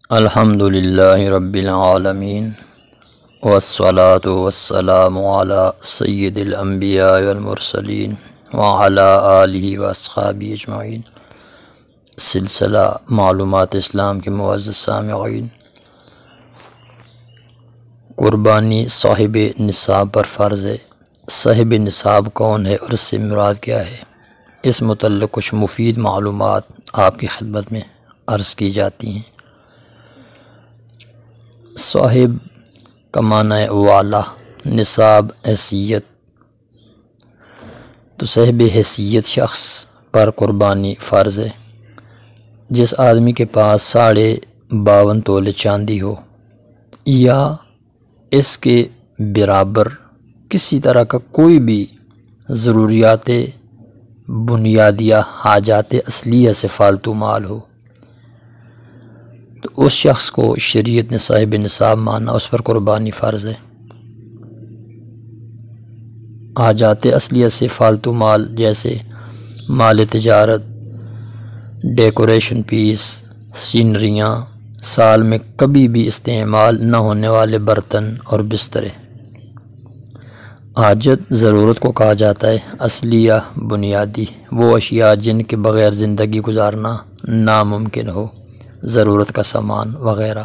الحمدللہ رب العالمین والصلاة والسلام علی سید الانبیاء والمرسلین وعلی آلہ واصحابہ اجمعین۔ سلسلہ معلومات اسلام کے معزز سامعین، قربانی صاحب نصاب پر فرض ہے۔ صاحب نصاب کون ہے اور اس سے مراد کیا ہے، اس متعلق کچھ مفید معلومات آپ کی خدمت میں عرض کی جاتی ہیں۔ صاحب کا معنی ہے والا، نصاب حیثیت، تو صاحب حیثیت شخص پر قربانی فرض ہے۔ جس آدمی کے پاس 52.5 تولے چاندی ہو یا اس کے برابر کسی طرح کا کوئی بھی ضروریات بنیادیہ حاجات اصلیہ سے فالتو مال ہو، تو اس شخص کو شریعت نے صاحب نصاب مانا، اس پر قربانی فرض ہے۔ حاجات اصلیہ سے فالتو مال جیسے مال تجارت، ڈیکوریشن پیس، سینریاں، سال میں کبھی بھی استعمال نہ ہونے والے برتن اور بسترے۔ حاجت ضرورت کو کہا جاتا ہے، اصلیہ بنیادی وہ اشیاء جن کے بغیر زندگی گزارنا ناممکن ہو، ضرورت کا سامان وغیرہ۔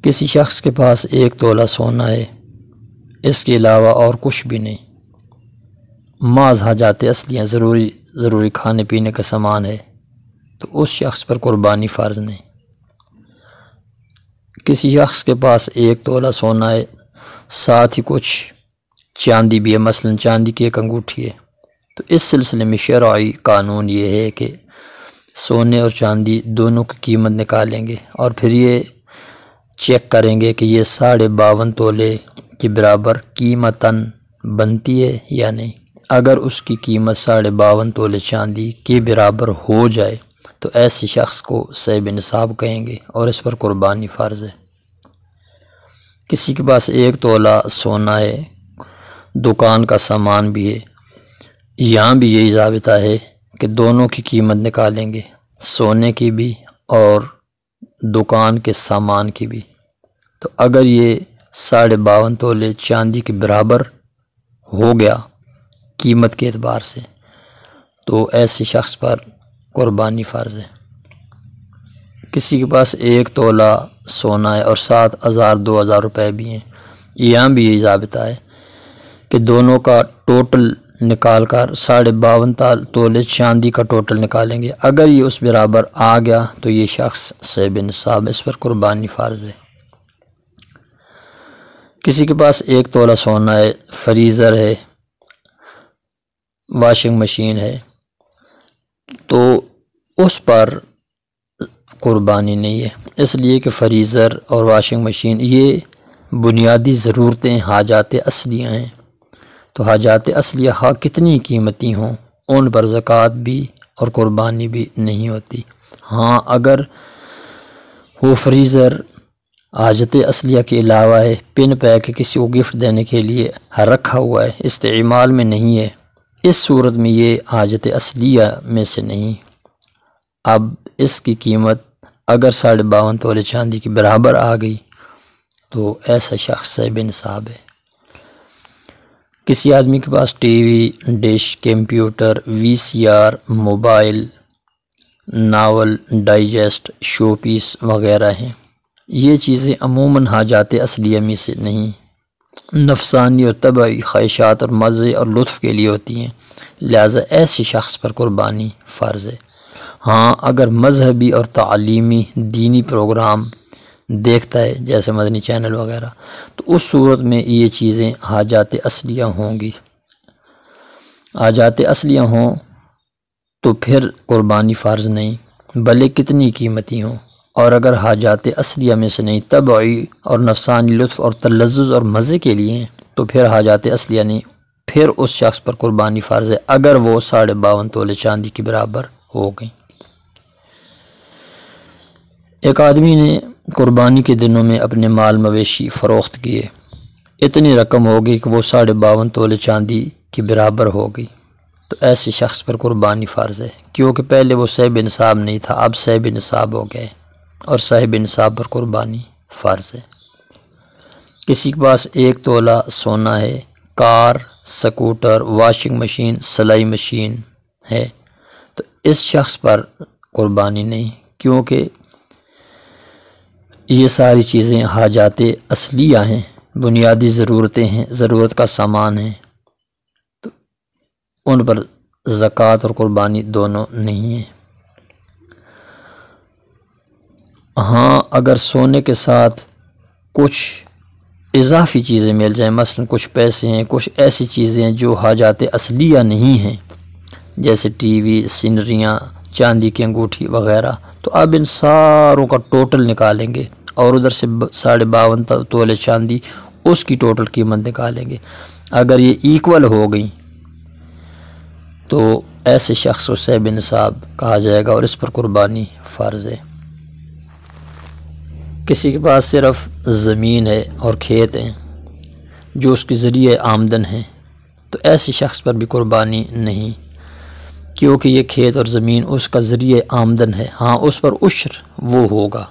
کسی شخص کے پاس 1 تولہ سونا ہے، اس کے علاوہ اور کچھ بھی نہیں، محض حاجات اصلیہ ضروری کھانے پینے کا سامان ہے، تو اس شخص پر قربانی فرض نہیں۔ کسی شخص کے پاس 1 تولہ سونا ہے، ساتھ ہی کچھ چاندی بھی ہے، مثلا چاندی کی 1 انگوٹھی ہے، تو اس سلسلے میں شرعی قانون یہ ہے کہ سونے اور چاندی دونوں کی قیمت نکالیں گے اور پھر یہ چیک کریں گے کہ یہ 52.5 تولے کے برابر قیمتاً بنتی ہے یا نہیں۔ اگر اس کی قیمت 52.5 تولے چاندی کے برابر ہو جائے تو ایسے شخص کو صاحب نصاب کہیں گے اور اس پر قربانی فرض ہے۔ کسی کے پاس 1 تولہ سونا ہے، دکان کا سامان بھی ہے، یہاں بھی یہی ضابطہ ہے کہ دونوں کی قیمت نکالیں گے، سونے کی بھی اور دکان کے سامان کی بھی۔ تو اگر یہ 52.5 تولے چاندی کے برابر ہو گیا قیمت کے اعتبار سے، تو ایسے شخص پر قربانی فرض ہے۔ کسی کے پاس 1 تولہ سونا ہے اور 7,000-2,000 روپے بھی ہیں، یہاں بھی یہی ضابطہ ہے کہ دونوں کا ٹوٹل نکال کر 52.5 تولے چاندی کا ٹوٹل نکالیں گے۔ اگر یہ اس برابر آ گیا تو یہ شخص صاحب نصاب، اس پر قربانی فرض ہے۔ کسی کے پاس 1 تولہ سونا ہے، فریزر ہے، واشنگ مشین ہے، تو اس پر قربانی نہیں ہے، اس لیے کہ فریزر اور واشنگ مشین یہ بنیادی ضرورتیں حاجات اصلیہ ہیں، تو حاجات اصلیہ خواہ کتنی قیمتی ہوں ان پر زکوٰۃ بھی اور قربانی بھی نہیں ہوتی۔ ہاں اگر وہ فریزر حاجت اصلیہ کے علاوہ ہے، پن پیک کسی کو گفٹ دینے کے لیے رکھا ہوا ہے، استعمال میں نہیں ہے، اس صورت میں یہ حاجت اصلیہ میں سے نہیں۔ اب اس کی قیمت اگر 52.5 تولے چاندی کے برابر آ گئی تو ایسا شخص صاحب نصاب ہے۔ کسی آدمی کے پاس TV, dish, computer, VCR، mobile, novel, digest, show piece وغیرہ ہیں، یہ چیزیں عموماً حاجات اصلیہ میں سے نہیں، نفسانی اور طبعی خواہشات اور مزے اور لطف کے لیے ہوتی ہیں، لہٰذا ایسے شخص پر قربانی فرض ہے۔ ہاں اگر مذہبی اور تعلیمی دینی پروگرام دیکھتا ہے جیسے مدنی چینل وغیرہ، تو اس صورت میں یہ چیزیں حاجات اصلیہ ہوں گی۔ حاجات اصلیہ ہوں تو پھر قربانی فرض نہیں، بھلے کتنی قیمتی ہوں، اور اگر حاجات اصلیہ میں سے نہیں، طبعی اور نفسانی لطف اور تلذذ اور مزے کے لیے ہیں، تو پھر حاجات اصلیہ نہیں، پھر اس شخص پر قربانی فرض ہے اگر وہ 52.5 تولے چاندی کے برابر ہو گئی۔ ایک آدمی نے قربانی کے دنوں میں اپنے مال مویشی فروخت کیے، اتنی رقم ہو گئی کہ وہ 52.5 تولے چاندی کے برابر ہو گئی، تو ایسے شخص پر قربانی فرض ہے، کیونکہ پہلے وہ صاحب نصاب نہیں تھا، اب صاحب نصاب ہو گئے۔ اور صاحب نصاب پر قربانی فرض ہے۔ کسی کے پاس 1 تولہ سونا ہے، کار، سکوٹر، واشنگ مشین، سلائی مشین ہے، تو اس شخص پر قربانی نہیں، کیونکہ یہ ساری چیزیں حاجات اصلیہ ہیں، بنیادی ضرورتیں ہیں، ضرورت کا سامان ہے، تو ان پر زکوٰۃ اور قربانی دونوں نہیں ہیں۔ ہاں اگر سونے کے ساتھ کچھ اضافی چیزیں مل جائیں، مثلا کچھ پیسے ہیں، کچھ ایسی چیزیں ہیں جو حاجات اصلیہ نہیں ہیں، جیسے ٹی وی، سینریاں، چاندی کی انگوٹھی وغیرہ، تو اب ان ساروں کا ٹوٹل نکالیں گے اور ادھر سے 52.5 تولے چاندی اس کی ٹوٹل قیمت نکالیں گے۔ اگر یہ ایکول ہو گئی تو ایسے شخص کو صاحب نصاب کہا جائے گا اور اس پر قربانی فرض ہے۔ کسی کے پاس صرف زمین ہے اور کھیت ہیں جو اس کے ذریعے آمدن ہیں، تو ایسے شخص پر بھی قربانی نہیں، کیونکہ یہ کھیت اور زمین اس کا ذریعہ آمدن ہے۔ ہاں اس پر عشر وہ ہوگا۔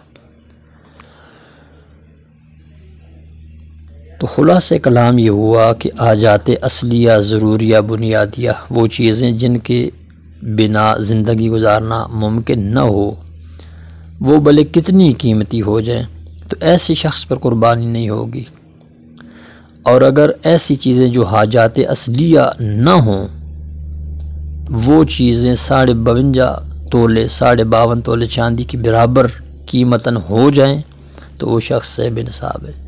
تو خلاصہ کلام یہ ہوا کہ حاجات اصلیہ، ضروریہ، بنیادیہ، وہ چیزیں جن کے بنا زندگی گزارنا ممکن نہ ہو، وہ بھلے کتنی قیمتی ہو جائیں، تو ایسے شخص پر قربانی نہیں ہوگی۔ اور اگر ایسی چیزیں جو حاجات اصلیہ نہ ہوں، وہ چیزیں 52.5 تولے، 52.5 تولے چاندی کی برابر قیمتاً ہو جائیں، تو وہ شخص صاحب نصاب ہے۔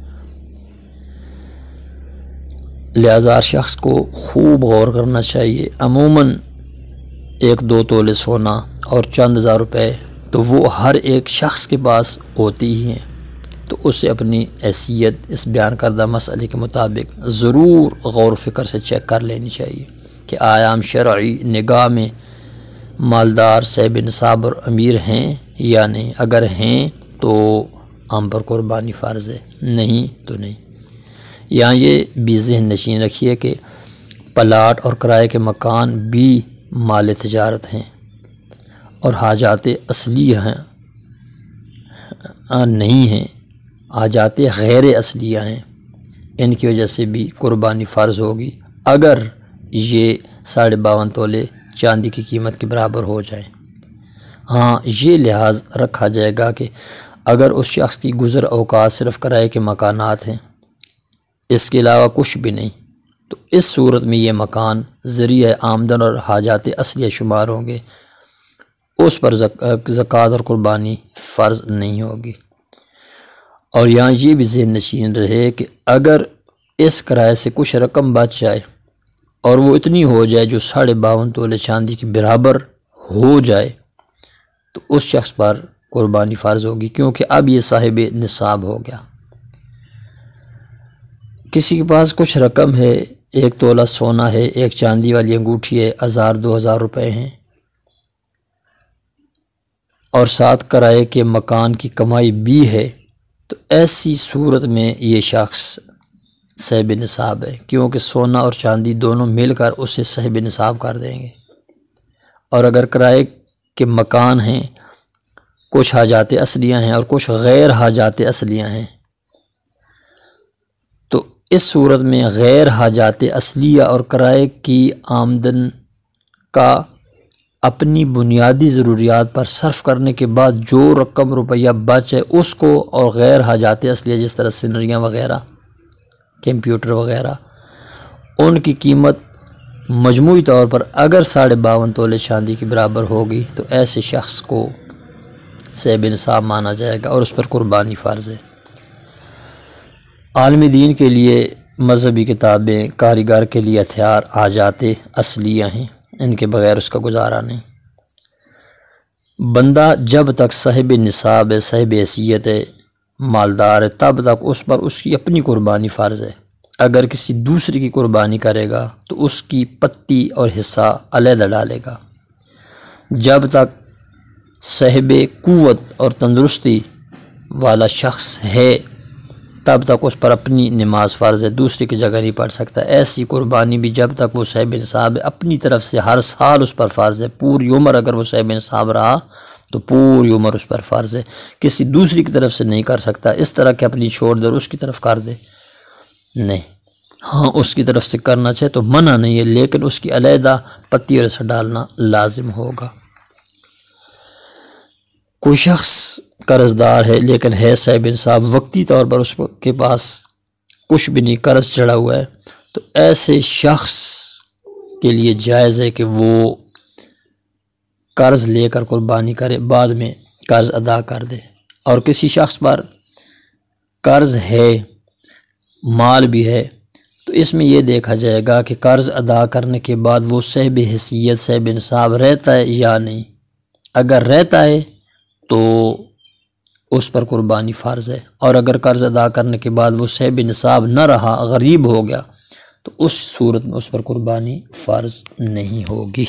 لہذا شخص کو خوب غور کرنا چاہیے۔ عموماً 1-2 تولے سونا اور چند ہزار روپے تو وہ ہر ایک شخص کے پاس ہوتی ہی ہیں، تو اسے اپنی حیثیت اس بیان کردہ مسئلے کے مطابق ضرور غور و فکر سے چیک کر لینی چاہیے کہ آیا ہم شرعی نگاہ میں مالدار، صاحب نصاب اور امیر ہیں یا نہیں۔ اگر ہیں تو ہم پر قربانی فرض ہے، نہیں تو نہیں۔ یہاں یہ بھی ذہن نشین رکھیے کہ پلاٹ اور کرائے کے مکان بھی مال تجارت ہیں اور حاجات اصلیہ ہیں نہیں ہیں، حاجات غیر اصلیہ ہیں، ان کی وجہ سے بھی قربانی فرض ہوگی اگر یہ 52.5 تولے چاندی کی قیمت کے برابر ہو جائے۔ ہاں یہ لحاظ رکھا جائے گا کہ اگر اس شخص کی گزر اوقات صرف کرائے کے مکانات ہیں، اس کے علاوہ کچھ بھی نہیں، تو اس صورت میں یہ مکان ذریعہ آمدن اور حاجات اصلیہ شمار ہوں گے، اس پر زکوٰۃ اور قربانی فرض نہیں ہوگی۔ اور یہاں یہ بھی ذہن نشین رہے کہ اگر اس کرائے سے کچھ رقم بچ جائے اور وہ اتنی ہو جائے جو 52.5 تولے چاندی کی برابر ہو جائے، تو اس شخص پر قربانی فرض ہوگی، کیونکہ اب یہ صاحب نصاب ہو گیا۔ کسی کے پاس کچھ رقم ہے، 1 تولہ سونا ہے، 1 چاندی والی انگوٹھی ہے، 1000-2000 روپے ہیں، اور ساتھ کرائے کے مکان کی کمائی بھی ہے، تو ایسی صورت میں یہ شخص صاحب نصاب ہے، کیونکہ سونا اور چاندی دونوں مل کر اسے صاحب نصاب کر دیں گے۔ اور اگر کرائے کے مکان ہیں، کچھ حاجات اصلیہ ہیں اور کچھ غیر حاجات اصلیہ ہیں، تو اس صورت میں غیر حاجات اصلیہ اور کرائے کی آمدن کا اپنی بنیادی ضروریات پر صرف کرنے کے بعد جو رقم روپیہ بچے اس کو، اور غیر حاجات اصلیہ جس طرح سینریاں وغیرہ، کمپیوٹر وغیرہ، ان کی قیمت مجموعی طور پر اگر 52.5 تولے چاندی کے برابر ہوگی، تو ایسے شخص کو صاحب نصاب مانا جائے گا اور اس پر قربانی فرض ہے۔ عالم دین کے لیے مذہبی کتابیں، کاریگر کے لیے ہتھیار حاجات اصلیہ ہیں، ان کے بغیر اس کا گزارا نہیں۔ بندہ جب تک صاحب نصاب ہے، صاحب حیثیت ہے، مالدار ہے، تب تک اس پر اس کی اپنی قربانی فرض ہے۔ اگر کسی دوسری کی قربانی کرے گا تو اس کی پتی اور حصہ علیحدہ ڈالے گا۔ جب تک صاحب قوت اور تندرستی والا شخص ہے تب تک اس پر اپنی نماز فرض ہے، دوسری کی جگہ نہیں پڑھ سکتا۔ ایسی قربانی بھی جب تک وہ صاحب نصاب ہے اپنی طرف سے ہر سال اس پر فرض ہے، پوری عمر اگر وہ صاحب نصاب رہا تو پوری عمر اس پر فرض ہے، کسی دوسری کی طرف سے نہیں کر سکتا اس طرح کہ اپنی چھوڑ دے اور اس کی طرف کر دے، نہیں۔ ہاں اس کی طرف سے کرنا چاہے تو منع نہیں ہے، لیکن اس کی علیحدہ پتی اور ایسا ڈالنا لازم ہوگا۔ کوئی شخص قرض دار ہے لیکن ہے صاحب انصاف، وقتی طور پر اس کے پاس کچھ بھی نہیں، قرض چڑھا ہوا ہے، تو ایسے شخص کے لیے جائز ہے کہ وہ قرض لے کر قربانی کرے، بعد میں قرض ادا کر دے۔ اور کسی شخص پر قرض ہے، مال بھی ہے، تو اس میں یہ دیکھا جائے گا کہ قرض ادا کرنے کے بعد وہ صاحب حیثیت صاحب انصاف رہتا ہے یا نہیں۔ اگر رہتا ہے تو اس پر قربانی فرض ہے، اور اگر قرض ادا کرنے کے بعد وہ صاحب نصاب نہ رہا، غریب ہو گیا، تو اس صورت میں اس پر قربانی فرض نہیں ہوگی۔